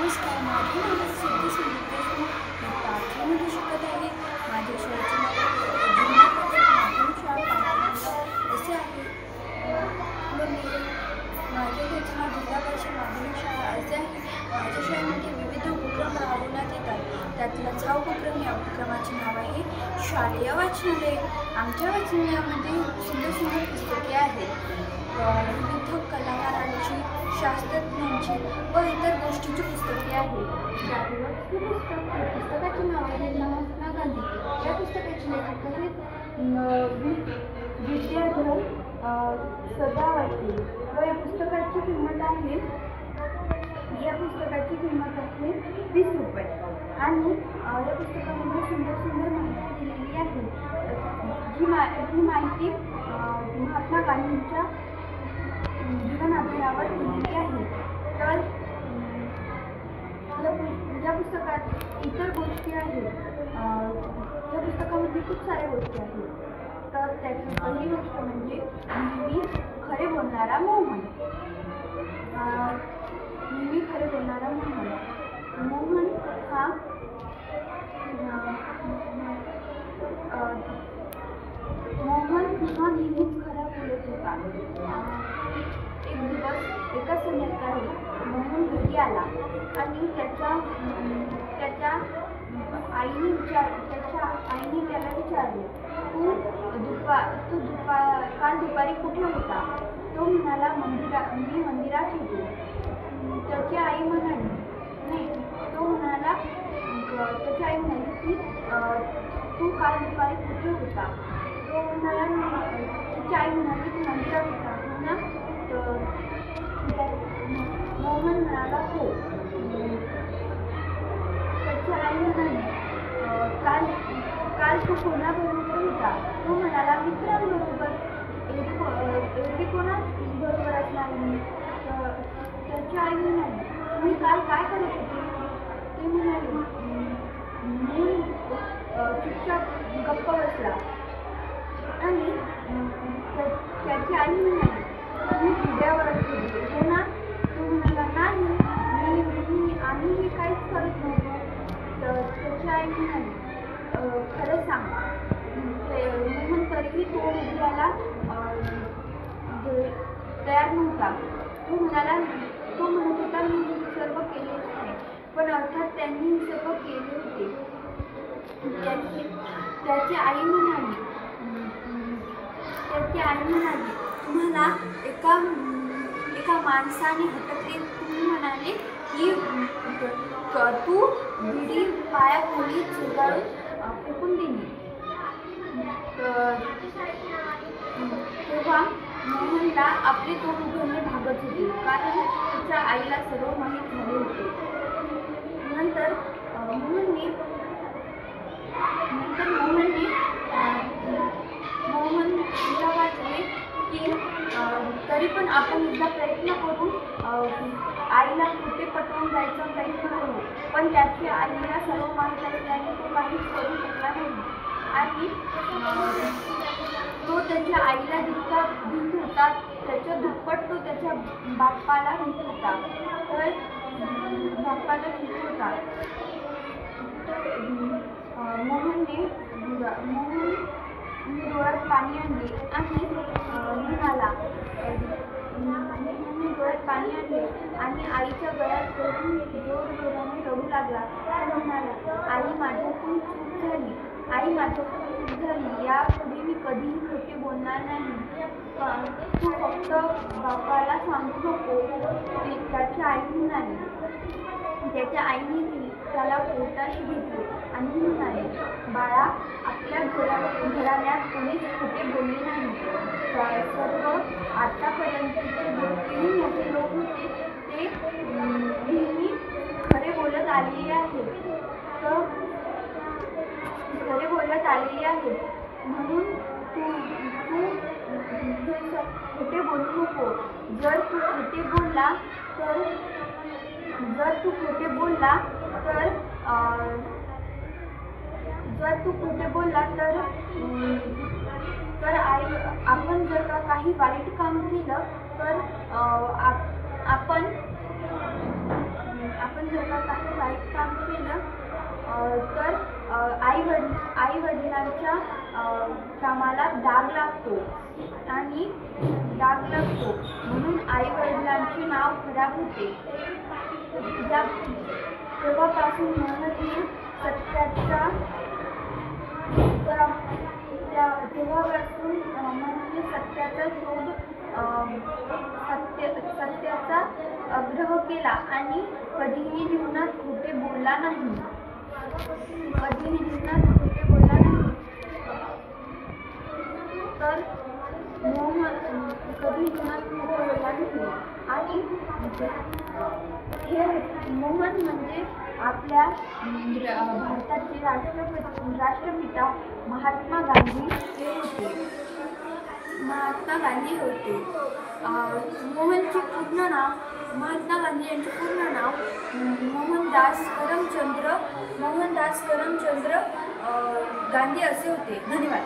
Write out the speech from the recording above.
नमस्कार, माझे नाव सिद्धी सुमित. मी 5वीमध्ये शिकत आहे. माझ्या शाळेचे नाव जिल्हा परिषद माध्यमिक शाळा पाटणगाव असे आहे व माझ्या घरचे नाव जिल्हा परिषद माध्यमिक शाळा असे आहे. माझ्या शाळेमध्ये विविध उपक्रम राबवण्यात येतात. त्यातलाच हा उपक्रम, या उपक्रमाचे नाव आहे शालेय वाचनालय. आमच्या वाचनालयामध्ये सुंदर सुंदर पुस्तके आहेत. विविध कलाकारांची, शास्त्रज्ञांची व इतर गोष्टींची पुस्तके आहेत. पुस्तकाचे नाव आहे महात्मा गांधी. या पुस्तकाचे लेखक आहेत विद्याधर सदावर्ते व या पुस्तकाची किंमत आहे 20 रुपये. आणि या पुस्तकामध्ये सुंदर सुंदर माहिती दिलेली आहे. ही माहिती महात्मा गांधींच्या जीवनाधारावर दिलेली आहे. तर या पुस्तकात इतर गोष्टी आहेत. या पुस्तकामध्ये खूप साऱ्या गोष्टी आहेत. तर त्याची पहिली गोष्ट म्हणजे नेहमी खरे बोलणारा मोहन. नेहमी खरे बोलणारा मोहन. मोहन हा नेहमीच खरा बोलत होता. एक दिवस एका संध्याकाळी मोहन घरी आला आणि त्याच्या आईने त्याला विचारले, तू काल दुपारी कुठे होता? तो म्हणाला, मी मंदिरात होतो. त्याची आई म्हणाली की तू काल दुपारी कुठे होता? तो म्हणाला, त्याची आई म्हणाली की मंदिरात होता ना. मोहन म्हणाला, हो. त्याची आई म्हणाली, काल तू कोणाबरोबर होता? तो म्हणाला, मित्रांबरोबर. एवढी कोणाबरोबर असणार मी? त्याची आई म्हणाली, तुम्ही काल काय करत होते? ते म्हणाले, मी चुपचाप गप्प बसला. आणि त्याची आई म्हणाली, तुम्ही किड्यावरच होते हो ना? तो म्हणाला, नाही, आम्ही काहीच करत नव्हतो. तर त्याची आई म्हणाली, खरं सांग. मोहन तरीही तो उद्याला तयार नव्हता. तो म्हणत होता, मी सर्व केले होते. पण अर्थात त्यांनी सर्व केले होते. त्याची आई म्हणाली, तुम्हाला एका माणसाने हटकले. तुम्ही म्हणाले की तू बिडी पायाखाली चुरगाळून फेकून दिली. तेव्हा मोहनला आपले तोंड उघडणे भागत होते, कारण त्याच्या आईला सर्व माहीत झाले होते. नंतर मोहनने तिला वाटले की तरी पण आपण एकदा प्रयत्न करू, आईला खोटे पटवून जायचा प्रयत्न करू. पण त्याची आईला सर्व माहीत असल्याने तो काहीच करू शकला नाही. आणि तो त्याच्या आईला जितका भीत होता, त्याच्या दुप्पट तो त्याच्या बाप्पाला भीत होता. मोहनने डोळ्यात पाणी आणले आणि आईच्या गळ्यात धरून जोरजोराने रडू लागला. तो म्हणाला, आई माझ्याकडून चूक झाली. यापुढे मी कधीही खोटे बोलणार नाही. तू फक्त बाप्पाला सांगू नको. त्याची आई म्हणाली. त्याच्या आईने त्याला पोटाशी घेतले आणि म्हणाले, बाळा, आपल्या घराण्यात कोणीच खोटे बोलले नाही. सर्व आतापर्यंतचे तीन मोठे लोक होते ते नेहमी खरे बोलत आलेले आहेत. म्हणून तू खोटे बोलू नको. जर तू खोटे बोलला तर आपण जर का काही वाईट काम केलं तर आपण जर का तर आई वडिलांच्या कामाला डाग लागतो म्हणून आई वडिलांचे नाव खराब होते. तेव्हापासून मोहनने सत्याचा शोध सत्याचा आग्रह केला आणि कधीही जीवनात खोटे बोलला नाही. तर आणि हे मोहन म्हणजे आपल्या भारताचे राष्ट्रपिता महात्मा गांधी होते. महात्मा गांधी यांचे पूर्ण नाव मोहनदास करमचंद गांधी असे होते. धन्यवाद.